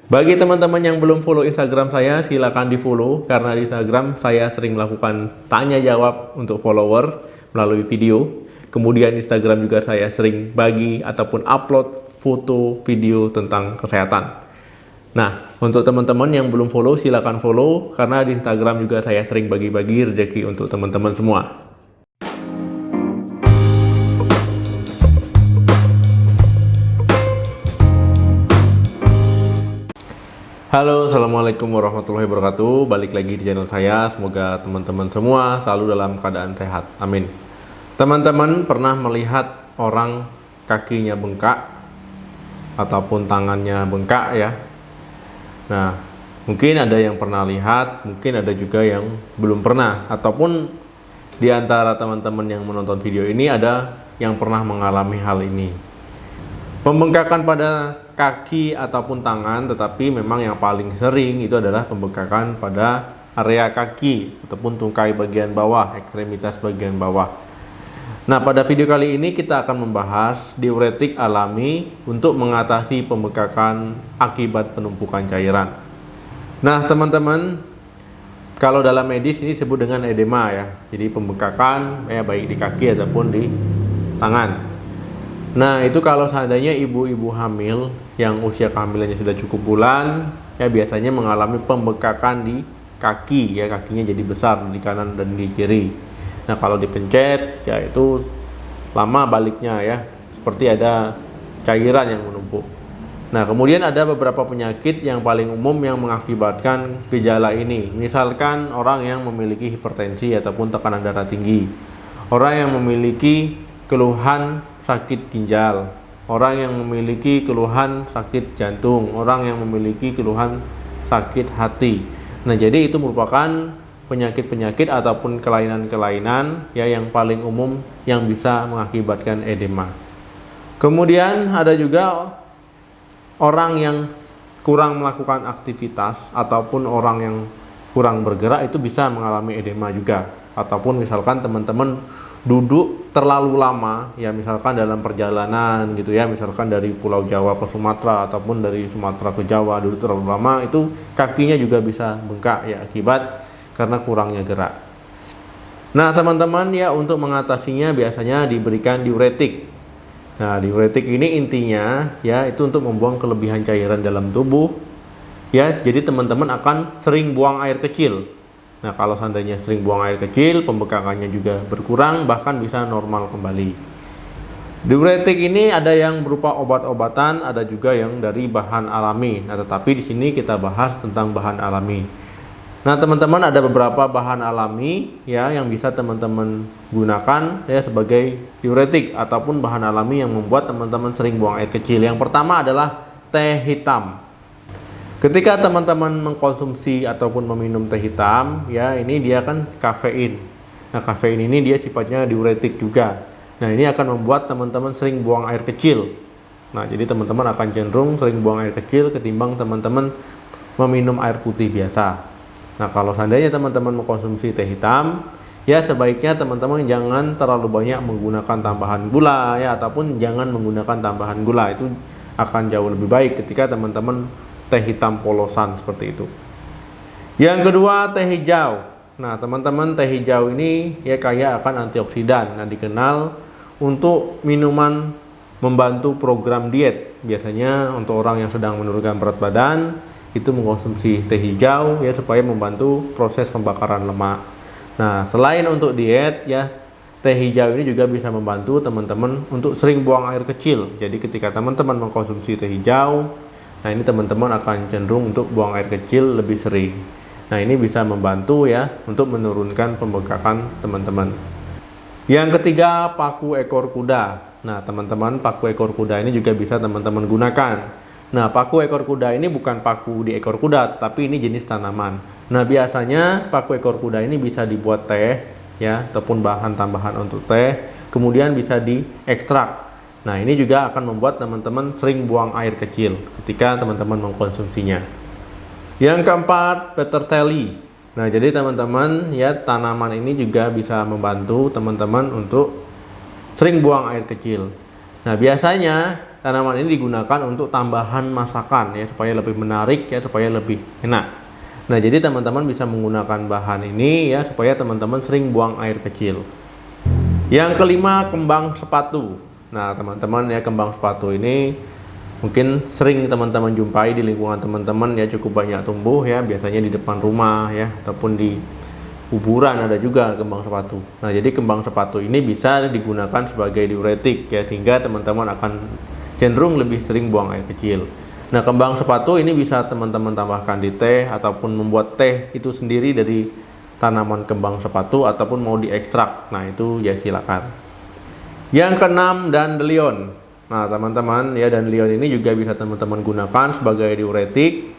Bagi teman-teman yang belum follow Instagram saya, silakan di-follow karena di Instagram saya sering melakukan tanya jawab untuk follower melalui video. Kemudian Instagram juga saya sering bagi ataupun upload foto, video tentang kesehatan. Nah, untuk teman-teman yang belum follow, silakan follow karena di Instagram juga saya sering bagi-bagi rezeki untuk teman-teman semua. Halo, assalamualaikum warahmatullahi wabarakatuh. Balik lagi di channel saya. Semoga teman-teman semua selalu dalam keadaan sehat. Amin. Teman-teman pernah melihat orang kakinya bengkak ataupun tangannya bengkak ya? Nah, mungkin ada yang pernah lihat, mungkin ada juga yang belum pernah, ataupun di antara teman-teman yang menonton video ini ada yang pernah mengalami hal ini. Pembengkakan pada kaki ataupun tangan, tetapi memang yang paling sering itu adalah pembengkakan pada area kaki ataupun tungkai bagian bawah, ekstremitas bagian bawah. Nah, pada video kali ini kita akan membahas diuretik alami untuk mengatasi pembengkakan akibat penumpukan cairan. Nah, teman-teman, kalau dalam medis ini disebut dengan edema ya. Jadi pembengkakan ya baik di kaki ataupun di tangan. Nah, itu kalau seandainya ibu-ibu hamil yang usia kehamilannya sudah cukup bulan, ya biasanya mengalami pembengkakan di kaki, ya kakinya jadi besar di kanan dan di kiri. Nah, kalau dipencet, ya itu lama baliknya ya, seperti ada cairan yang menumpuk. Nah, kemudian ada beberapa penyakit yang paling umum yang mengakibatkan gejala ini. Misalkan orang yang memiliki hipertensi ataupun tekanan darah tinggi, orang yang memiliki keluhan sakit ginjal, orang yang memiliki keluhan sakit jantung, orang yang memiliki keluhan sakit hati. Nah, jadi itu merupakan penyakit-penyakit ataupun kelainan-kelainan ya yang paling umum yang bisa mengakibatkan edema. Kemudian ada juga orang yang kurang melakukan aktivitas ataupun orang yang kurang bergerak itu bisa mengalami edema juga. Ataupun misalkan teman-teman duduk terlalu lama ya, misalkan dalam perjalanan gitu ya, misalkan dari Pulau Jawa ke Sumatera ataupun dari Sumatera ke Jawa duduk terlalu lama, itu kakinya juga bisa bengkak ya akibat karena kurangnya gerak. Nah, teman-teman ya, untuk mengatasinya biasanya diberikan diuretik. Nah, diuretik ini intinya ya itu untuk membuang kelebihan cairan dalam tubuh ya, jadi teman-teman akan sering buang air kecil. Nah, kalau seandainya sering buang air kecil, pembengkakannya juga berkurang, bahkan bisa normal kembali. Diuretik ini ada yang berupa obat-obatan, ada juga yang dari bahan alami. Nah, tetapi di sini kita bahas tentang bahan alami. Nah, teman-teman, ada beberapa bahan alami ya yang bisa teman-teman gunakan ya sebagai diuretik ataupun bahan alami yang membuat teman-teman sering buang air kecil. Yang pertama adalah teh hitam. Ketika teman-teman mengkonsumsi ataupun meminum teh hitam, ya ini dia kan kafein. Nah, kafein ini dia sifatnya diuretik juga. Nah, ini akan membuat teman-teman sering buang air kecil. Nah, jadi teman-teman akan cenderung sering buang air kecil ketimbang teman-teman meminum air putih biasa. Nah, kalau seandainya teman-teman mengkonsumsi teh hitam, ya sebaiknya teman-teman jangan terlalu banyak menggunakan tambahan gula ya, ataupun jangan menggunakan tambahan gula. Itu akan jauh lebih baik ketika teman-teman teh hitam polosan seperti itu. Yang kedua, teh hijau. Nah, teman-teman, teh hijau ini ya kaya akan antioksidan. Nah, dikenal untuk minuman membantu program diet. Biasanya untuk orang yang sedang menurunkan berat badan itu mengkonsumsi teh hijau ya supaya membantu proses pembakaran lemak. Nah, selain untuk diet ya, teh hijau ini juga bisa membantu teman-teman untuk sering buang air kecil. Jadi ketika teman-teman mengkonsumsi teh hijau, nah ini teman-teman akan cenderung untuk buang air kecil lebih sering. Nah, ini bisa membantu ya untuk menurunkan pembengkakan teman-teman. Yang ketiga, paku ekor kuda. Nah, teman-teman, paku ekor kuda ini juga bisa teman-teman gunakan. Nah, paku ekor kuda ini bukan paku di ekor kuda, tetapi ini jenis tanaman. Nah, biasanya paku ekor kuda ini bisa dibuat teh ya, ataupun bahan tambahan untuk teh, kemudian bisa diekstrak. Nah, ini juga akan membuat teman-teman sering buang air kecil ketika teman-teman mengkonsumsinya. Yang keempat, peterselli. Nah, jadi teman-teman ya, tanaman ini juga bisa membantu teman-teman untuk sering buang air kecil. Nah, biasanya tanaman ini digunakan untuk tambahan masakan ya, supaya lebih menarik ya, supaya lebih enak. Nah, jadi teman-teman bisa menggunakan bahan ini ya, supaya teman-teman sering buang air kecil. Yang kelima, kembang sepatu. Nah, teman-teman ya, kembang sepatu ini mungkin sering teman-teman jumpai di lingkungan teman-teman ya, cukup banyak tumbuh ya, biasanya di depan rumah ya, ataupun di kuburan ada juga kembang sepatu. Nah, jadi kembang sepatu ini bisa digunakan sebagai diuretik ya, sehingga teman-teman akan cenderung lebih sering buang air kecil. Nah, kembang sepatu ini bisa teman-teman tambahkan di teh, ataupun membuat teh itu sendiri dari tanaman kembang sepatu, ataupun mau diekstrak. Nah, itu ya silakan. Yang keenam, dandelion. Nah, teman-teman ya, dandelion ini juga bisa teman-teman gunakan sebagai diuretik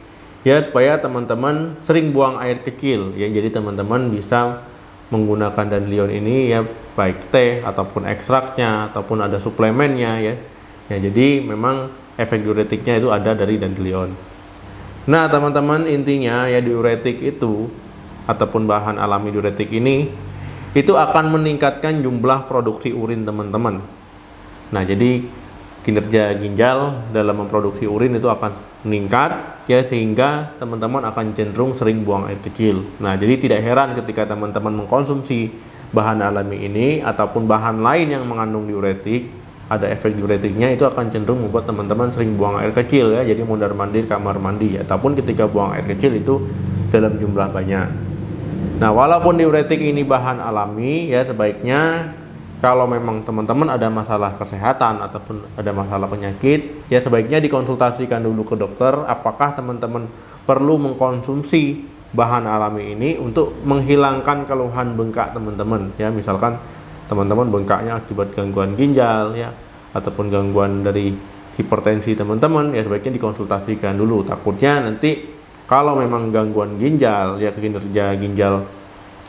ya, supaya teman-teman sering buang air kecil ya. Jadi teman-teman bisa menggunakan dandelion ini ya, baik teh ataupun ekstraknya ataupun ada suplemennya ya. Ya, jadi memang efek diuretiknya itu ada dari dandelion. Nah, teman-teman, intinya ya, diuretik itu ataupun bahan alami diuretik ini itu akan meningkatkan jumlah produksi urin teman-teman. Nah, jadi kinerja ginjal dalam memproduksi urin itu akan meningkat ya, sehingga teman-teman akan cenderung sering buang air kecil. Nah, jadi tidak heran ketika teman-teman mengkonsumsi bahan alami ini ataupun bahan lain yang mengandung diuretik, ada efek diuretiknya, itu akan cenderung membuat teman-teman sering buang air kecil ya. Jadi mondar-mandir kamar mandi ya, ataupun ketika buang air kecil itu dalam jumlah banyak. Nah, walaupun diuretik ini bahan alami ya, sebaiknya kalau memang teman-teman ada masalah kesehatan ataupun ada masalah penyakit, ya sebaiknya dikonsultasikan dulu ke dokter apakah teman-teman perlu mengkonsumsi bahan alami ini untuk menghilangkan keluhan bengkak teman-teman ya. Misalkan teman-teman bengkaknya akibat gangguan ginjal ya, ataupun gangguan dari hipertensi teman-teman, ya sebaiknya dikonsultasikan dulu. Takutnya nanti kalau memang gangguan ginjal ya, kinerja ginjal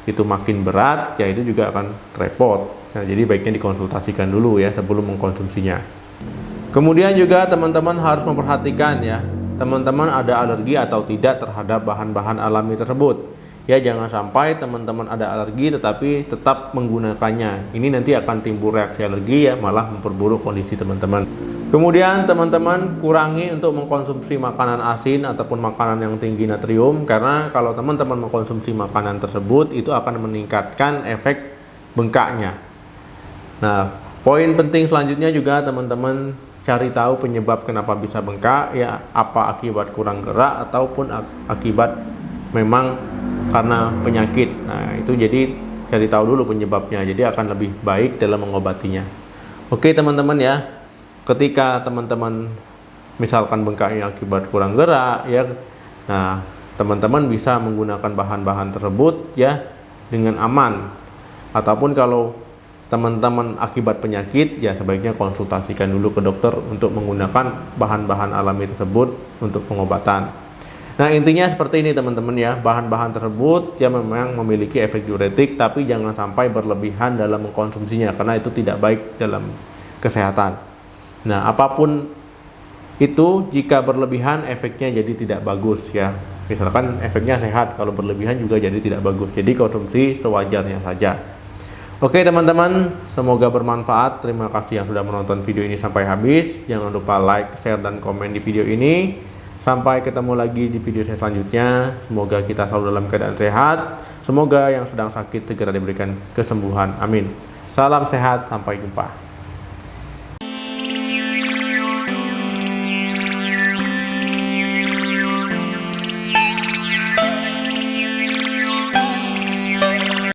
itu makin berat ya, itu juga akan repot. Nah, jadi baiknya dikonsultasikan dulu ya sebelum mengkonsumsinya. Kemudian juga teman-teman harus memperhatikan ya, teman-teman ada alergi atau tidak terhadap bahan-bahan alami tersebut. Ya, jangan sampai teman-teman ada alergi tetapi tetap menggunakannya. Ini nanti akan timbul reaksi alergi ya, malah memperburuk kondisi teman-teman. Kemudian teman-teman kurangi untuk mengkonsumsi makanan asin ataupun makanan yang tinggi natrium, karena kalau teman-teman mengkonsumsi makanan tersebut itu akan meningkatkan efek bengkaknya. Nah, poin penting selanjutnya juga teman-teman cari tahu penyebab kenapa bisa bengkak ya, apa akibat kurang gerak ataupun akibat memang karena penyakit. Nah, itu jadi cari tahu dulu penyebabnya, jadi akan lebih baik dalam mengobatinya. Oke teman-teman ya, ketika teman-teman misalkan bengkaknya akibat kurang gerak ya, nah teman-teman bisa menggunakan bahan-bahan tersebut ya dengan aman. Ataupun kalau teman-teman akibat penyakit ya, sebaiknya konsultasikan dulu ke dokter untuk menggunakan bahan-bahan alami tersebut untuk pengobatan. Nah, intinya seperti ini teman-teman ya, bahan-bahan tersebut ya memang memiliki efek diuretik, tapi jangan sampai berlebihan dalam mengkonsumsinya karena itu tidak baik dalam kesehatan. Nah, apapun itu jika berlebihan efeknya jadi tidak bagus ya. Misalkan efeknya sehat, kalau berlebihan juga jadi tidak bagus. Jadi konsumsi sewajarnya saja. Oke teman-teman, semoga bermanfaat. Terima kasih yang sudah menonton video ini sampai habis. Jangan lupa like, share, dan komen di video ini. Sampai ketemu lagi di video saya selanjutnya. Semoga kita selalu dalam keadaan sehat. Semoga yang sedang sakit segera diberikan kesembuhan. Amin. Salam sehat, sampai jumpa.